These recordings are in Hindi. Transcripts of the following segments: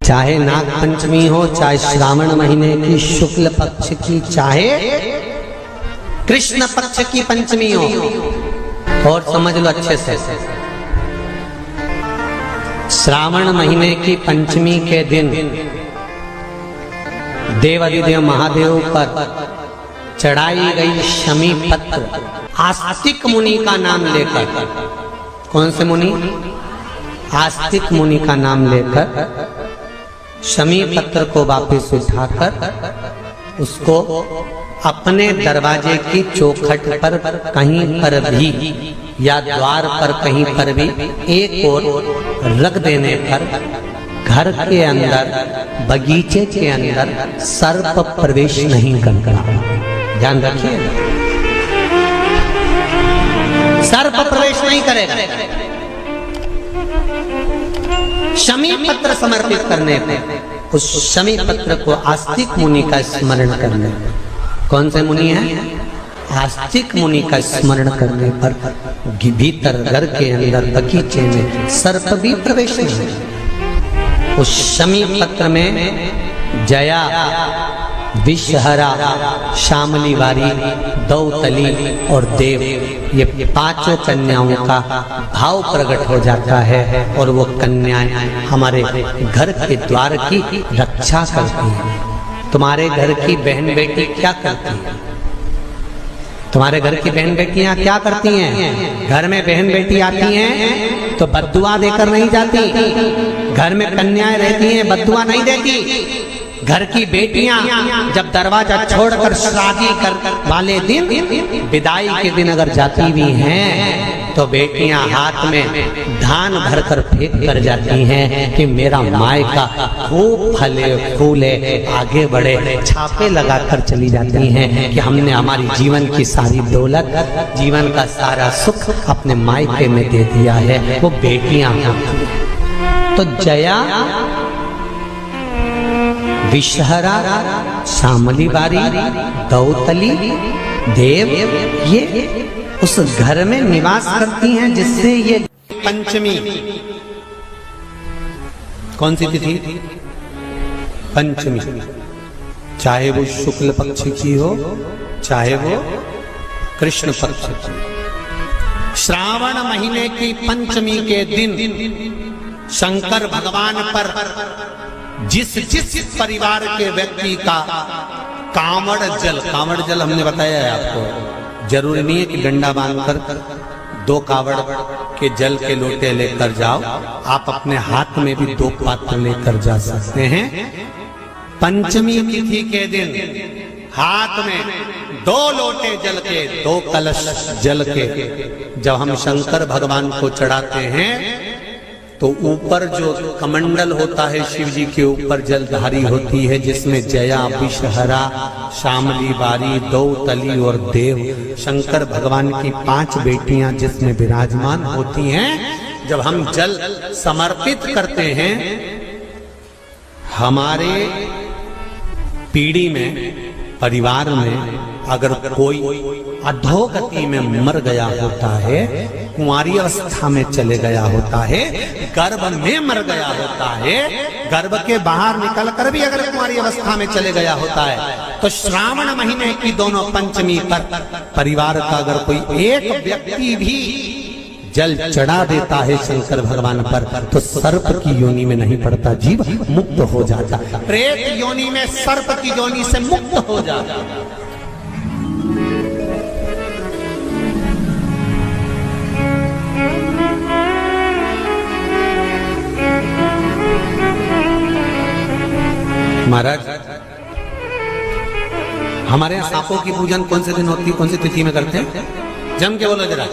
चाहे नाग पंचमी हो, चाहे श्रावण महीने की शुक्ल पक्ष की, चाहे कृष्ण पक्ष की पंचमी हो, और समझ लो अच्छे से, श्रावण महीने की पंचमी के दिन देवाधिदेव महादेव पर चढ़ाई गई शमी पत्र आस्तिक मुनि का नाम लेकर, कौन से मुनि? आस्तिक मुनि का नाम लेकर शमी पत्र को वापस उठाकर उसको अपने दरवाजे की चौखट पर कहीं पर भी या द्वार पर कहीं पर भी एक ओर रख देने पर घर के अंदर, बगीचे के अंदर सर्प प्रवेश नहीं करता। ध्यान रखिए, सर्प प्रवेश नहीं करेगा। शमी पत्र समर्पित करने पर, उस शमी पत्र को आस्तिक मुनि का स्मरण करने पर, कौन से मुनि है? आस्तिक मुनि का स्मरण करने पर भीतर घर के अंदर बगीचे में सर्प भी प्रवेश नहीं। उस शमी पत्र में जया, विषहरा, शामली वारी, दौतली और देव, ये पांचों कन्याओं का भाव प्रकट हो जाता है और वो कन्याएं हमारे घर के द्वार की रक्षा करती हैं। तुम्हारे घर की बहन बेटी क्या करती है? तुम्हारे घर की बहन बेटियां क्या करती हैं? घर में बहन बेटी आती हैं तो बद्दुआ देकर नहीं जाती। घर में कन्याएं रहती हैं, बद्दुआ नहीं देती। घर की बेटियां जब दरवाजा छोड़कर शादी कर वाले दिन, विदाई के दिन अगर जाती भी हैं तो बेटियां हाथ में धान भरकर फेंक कर जाती हैं कि मेरा मायका खूब फले फूले आगे बढ़े। छापे लगाकर चली जाती हैं कि हमने हमारी जीवन की सारी दौलत, जीवन का सारा सुख अपने मायके में दे दिया है। वो बेटियां तो जया, विषहरा, शामली बारी, दौतली, देव, ये उस घर में निवास करती हैं जिससे ये पंचमी, कौन सी तिथि? पंचमी, चाहे वो शुक्ल पक्ष की हो, चाहे वो कृष्ण पक्ष की। श्रावण महीने की पंचमी के दिन शंकर भगवान पर जिस परिवार के व्यक्ति का कांवड़ जल हमने बताया है आपको, जरूरी नहीं है कि डंडा बांधकर 2 कावड़ के जल के लोटे लेकर जाओ, आप अपने हाथ में भी 2 पात्र लेकर जा सकते हैं। पंचमी तिथि के दिन हाथ में 2 लोटे जल के, 2 कलश जल के जब हम शंकर भगवान को चढ़ाते हैं तो ऊपर जो कमंडल होता है शिव जी के ऊपर जलधारी होती है, जिसमें जया, विषहरा, शामली बारी, दौतली और देव, शंकर भगवान की 5 बेटियां जिसमें विराजमान होती हैं। जब हम जल समर्पित करते हैं, हमारे पीढ़ी में, परिवार में अगर कोई अधोगति में मर गया होता है, कुंवारी अवस्था में चले गया होता है, गर्भ में मर गया होता है, गर्भ के बाहर निकल कर भी अगर कुंवारी अवस्था में चले गया होता है, तो श्रावण महीने की दोनों पंचमी पर परिवार का अगर कोई एक व्यक्ति भी जल चढ़ा देता है शंकर भगवान पर, तो सर्प की योनि में नहीं पड़ता, जीव मुक्त हो जाता, प्रेत योनि में सर्प की योनि से मुक्त हो जाता। महाराज, हमारे यहाँ सांपों की पूजन कौन से दिन होती है, कौन सी तिथि में करते हैं? जम के बोलो जरा।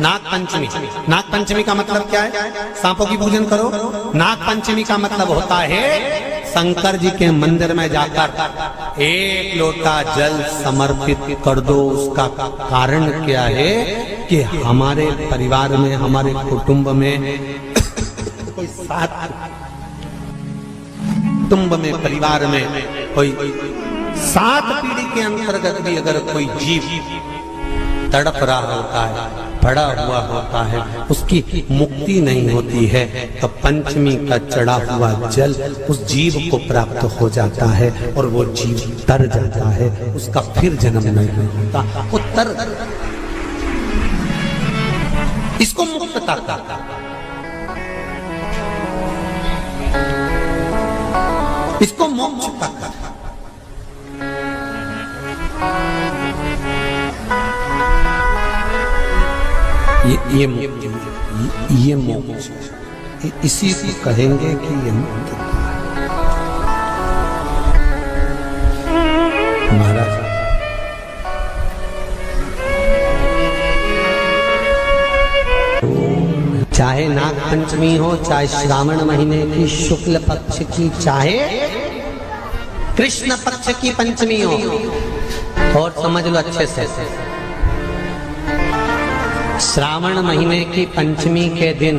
नाग पंचमी। नाग पंचमी का मतलब क्या है? सांपों की पूजन करो। नाग पंचमी का मतलब होता है शंकर जी के मंदिर में जाकर 1 लोटा जल समर्पित कर दो। उसका कारण क्या है कि हमारे परिवार में, हमारे कुटुंब में कोई कुटुंब में, परिवार में कोई 7 पीढ़ी के अंतर्गत भी अगर कोई जीव तड़प रहा होता है, पड़ा हुआ होता है, उसकी मुक्ति नहीं होती है, तो पंचमी का चढ़ा हुआ जल उस जीव को प्राप्त हो जाता है और वो जीव तर जाता है, उसका फिर जन्म नहीं होता, वो तर, इसको मुक्तता कहता है, इसको मोक्ष कहता है। ये मोक्ष, इसी को कहेंगे कि ये मुक्ति। महाराज चाहे नाग पंचमी हो, चाहे श्रावण महीने की शुक्ल पक्ष की, चाहे कृष्ण पक्ष की पंचमी हो, और समझ लो अच्छे से, श्रावण महीने की पंचमी के दिन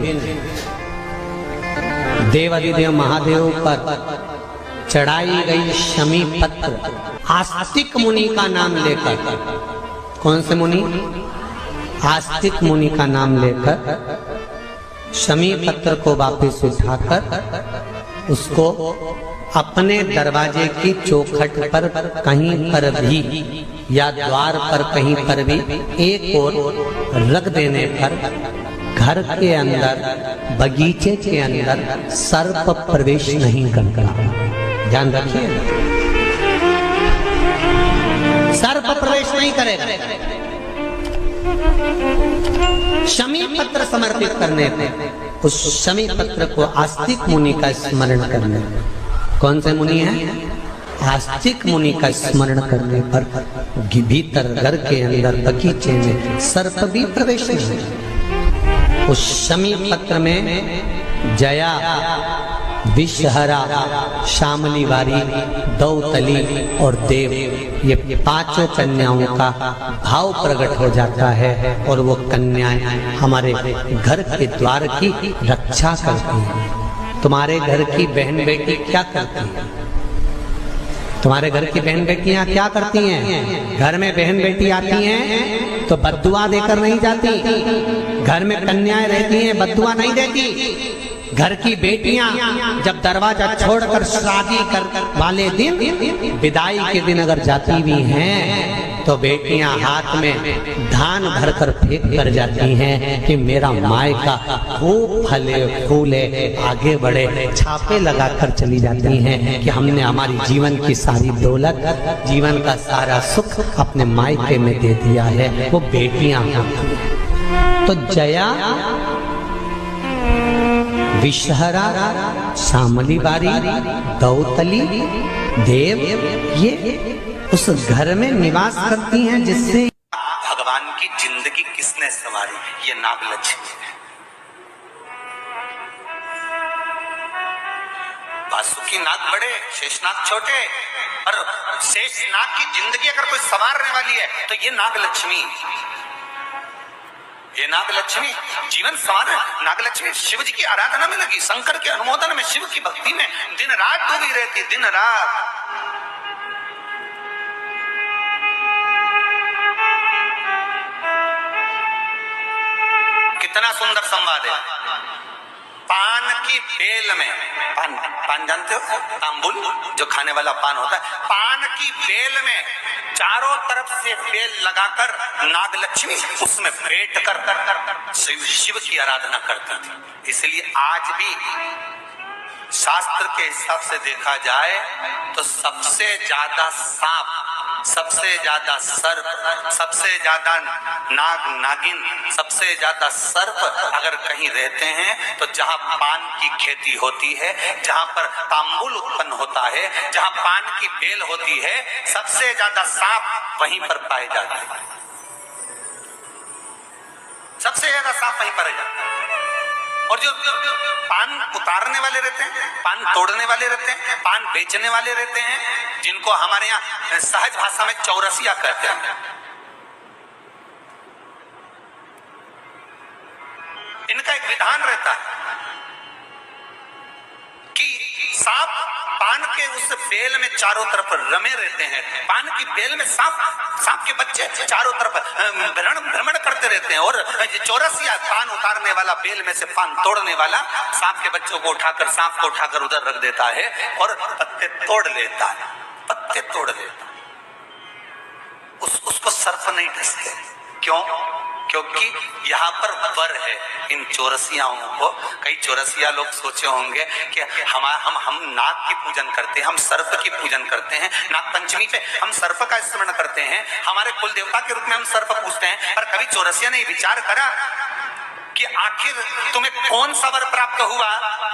देवाधिदेव महादेव पर चढ़ाई गई शमी पत्र आस्तिक मुनि का नाम लेकर, कौन से मुनि? आस्तिक मुनि का नाम लेकर शमी पत्र को वापस उठाकर उसको अपने दरवाजे की चौखट पर कहीं पर भी या द्वार पर कहीं पर भी एक ओर रख देने पर घर के अंदर, बगीचे के अंदर सर्प प्रवेश नहीं करता। ध्यान रखिए, सर्प प्रवेश नहीं करेगा। शमी पत्र समर्पित करने पर, उस शमी पत्र को आस्तिक मुनि का स्मरण करने, कौन से मुनि है? आस्तिक मुनि का स्मरण करने पर भीतर घर के अंदर बगीचे में सर्प भी प्रवेश नहीं। उस शमी पत्र में जया, विषहरा, शामली वारी, दौतली और देव, ये पांचों कन्याओं का भाव प्रकट हो जाता है और वो कन्याएं हमारे घर के द्वार की रक्षा करती हैं। तुम्हारे घर की बहन बेटी क्या करती है? तुम्हारे घर की बहन बेटियां क्या करती हैं? घर में बहन बेटी आती हैं तो बद्दुआ देकर नहीं जाती। घर में कन्याएं रहती हैं, बद्दुआ नहीं देती। घर की बेटियां जब दरवाजा छोड़कर शादी कर वाले दिन, विदाई के दिन अगर जाती भी हैं तो बेटियां हाथ में धान भरकर फेंक कर जाती हैं कि मेरा मायका खूब फले फूले आगे बढ़े। छापे लगाकर चली जाती हैं कि हमने हमारी जीवन की सारी दौलत, जीवन का सारा सुख अपने मायके में दे दिया है। वो बेटियां तो जया, विषहरा, शामली बारी, दौतली, देव, ये उस घर में निवास करती हैं जिससे भगवान की जिंदगी किसने संवारी? ये नागलक्ष्मी है। वासुकी नाग बड़े, शेषनाग छोटे, और शेषनाग की जिंदगी अगर कोई संवारने वाली है तो ये नागलक्ष्मी, ये नागलक्ष्मी जीवन संवार। नागलक्ष्मी शिव जी की आराधना में लगी, शंकर के अनुमोदन में, शिव की भक्ति में दिन रात डूबी रहती, दिन रात। कितना सुंदर संवाद है। पान की बेल में, पान जानते हो? तांबुल, जो खाने वाला पान होता है, पान की बेल में चारों तरफ से बेल लगाकर नागलक्ष्मी उसमें बैठ कर शिव की आराधना करती थी। इसलिए आज भी शास्त्र के हिसाब से देखा जाए तो सबसे ज्यादा सांप, सबसे ज्यादा सर्प, सबसे ज्यादा नाग नागिन, सबसे ज्यादा सर्प अगर कहीं रहते हैं तो जहां पान की खेती होती है, जहां पर तांबुल उत्पन्न होता है, जहां पान की बेल होती है, सबसे ज्यादा सांप वहीं पर पाए जाते हैं। सबसे ज्यादा सांप वहीं पाए जाते हैं। और जो पान उतारने वाले रहते हैं, पान तोड़ने वाले रहते हैं, पान बेचने वाले रहते हैं, जिनको हमारे यहाँ सहज भाषा में चौरसिया कहते हैं, इनका एक विधान रहता है कि सांप पान के उस बेल में चारों तरफ रमे रहते हैं। पान की बेल में सांप के बच्चे चारों तरफ भ्रमण करते रहते हैं, और चौरसिया पान उतारने वाला, बेल में से पान तोड़ने वाला सांप के बच्चों को उठाकर, सांप को उठाकर उधर रख देता है और पत्ते तोड़ लेता है, पत्ते तोड़ लेता। उसको सर्प नहीं डसते। क्यों? क्योंकि यहाँ पर वर है इन चौरसियाओं को। कई चौरसिया लोग सोचे होंगे कि हम नाग की पूजन करते हैं, हम सर्प की पूजन करते हैं, नाग पंचमी पे हम सर्प का स्मरण करते हैं, हमारे कुल देवता के रूप में हम सर्प पूजते हैं। पर कभी चौरसिया ने विचार करा कि आखिर तुम्हें कौन सा वर प्राप्त हुआ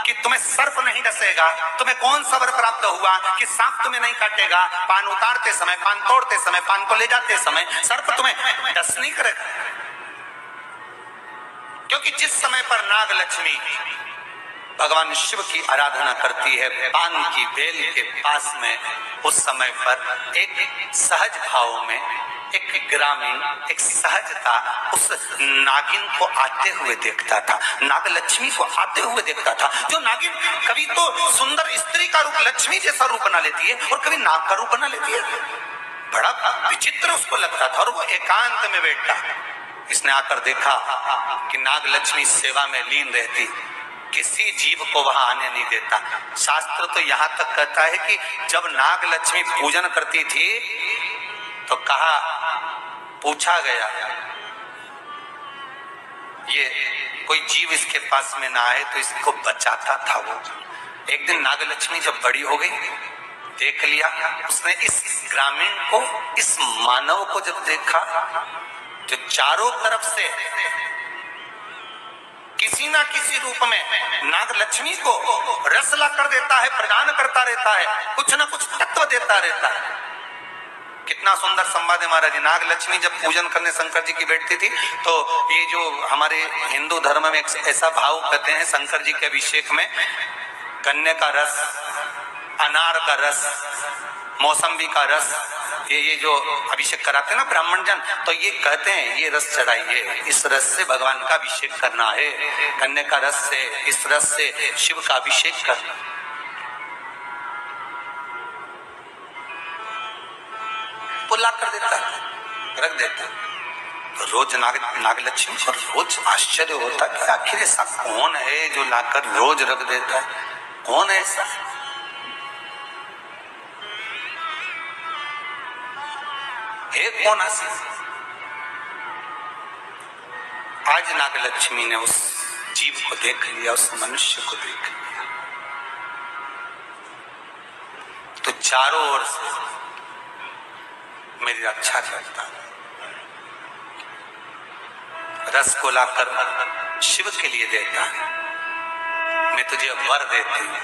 कि तुम्हें सर्प नहीं डसेगा? तुम्हें कौन सा वर प्राप्त हुआ कि सांप तुम्हें नहीं काटेगा? पान उतारते समय, पान तोड़ते समय, पान को ले जाते समय सर्प तुम्हें डस नहीं करेगा। क्योंकि जिस समय पर नाग लक्ष्मी भगवान शिव की आराधना करती है पान की बेल के पास में, उस समय पर एक सहज भाव में, एक ग्रामीण, एक सहजता उस नागिन को आते हुए देखता था, नाग लक्ष्मी को आते हुए देखता था। जो नागिन कभी तो सुंदर स्त्री का रूप, लक्ष्मी जैसा रूप बना लेती है, और कभी नाग का रूप बना लेती है। बड़ा विचित्र उसको लगता था। और वो एकांत में बैठा, इसने आकर देखा कि नाग लक्ष्मी सेवा में लीन रहती, किसी जीव को वहां आने नहीं देता। शास्त्र तो यहां तक कहता है कि जब नाग लक्ष्मी पूजन करती थी तो कहा, पूछा गया ये कोई जीव इसके पास में ना आए तो इसको बचाता था वो। एक दिन नाग लक्ष्मी जब बड़ी हो गई, देख लिया उसने इस ग्रामीण को, इस मानव को जब देखा जो चारों तरफ से किसी ना किसी रूप में नाग लक्ष्मी को रस ला कर देता है, प्रदान करता रहता है, कुछ ना कुछ तत्व देता रहता है। कितना सुंदर संवाद है महाराज। नाग लक्ष्मी जब पूजन करने शंकर जी की बैठती थी तो ये जो हमारे हिंदू धर्म में एक ऐसा भाव कहते हैं, शंकर जी के अभिषेक में गन्ने का रस, अनार का रस, मौसम्बी का रस, ये जो अभिषेक कराते हैं ना ब्राह्मण जन, तो ये कहते हैं ये रस चढ़ाइए, इस रस से भगवान का अभिषेक करना है, गन्ने का रस से, इस रस से शिव का अभिषेक करना। वो ला कर देता है, रख देता है। रोज नागलक्ष्मी को रोज आश्चर्य होता कि आखिर ऐसा कौन है जो लाकर रोज रख देता है, कौन है ऐसा? कौन आसी? आज नागलक्ष्मी ने उस जीव को देख लिया, उस मनुष्य को देख लिया, तो चारों ओर से मेरी रक्षा करता, रस को लाकर शिव के लिए देता है। मैं तुझे वर देती हूं,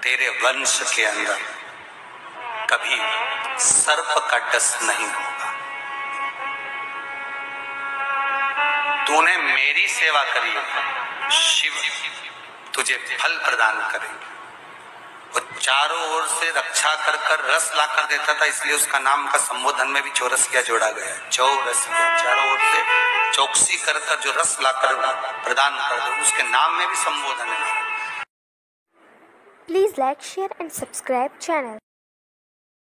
तेरे वंश के अंदर कभी सर्प का डस नहीं होगा। तूने मेरी सेवा करी, शिव तुझे फल प्रदान करेंगे। वो चारों ओर से रक्षा कर कर रस ला कर देता था, इसलिए उसका नाम का संबोधन में भी चौरसिया जोड़ा गया। चौरसिया, चारों ओर से चौकसी कर कर जो रस ला कर प्रदान कर दे, उसके नाम में भी संबोधन है। Please like, share and subscribe channel.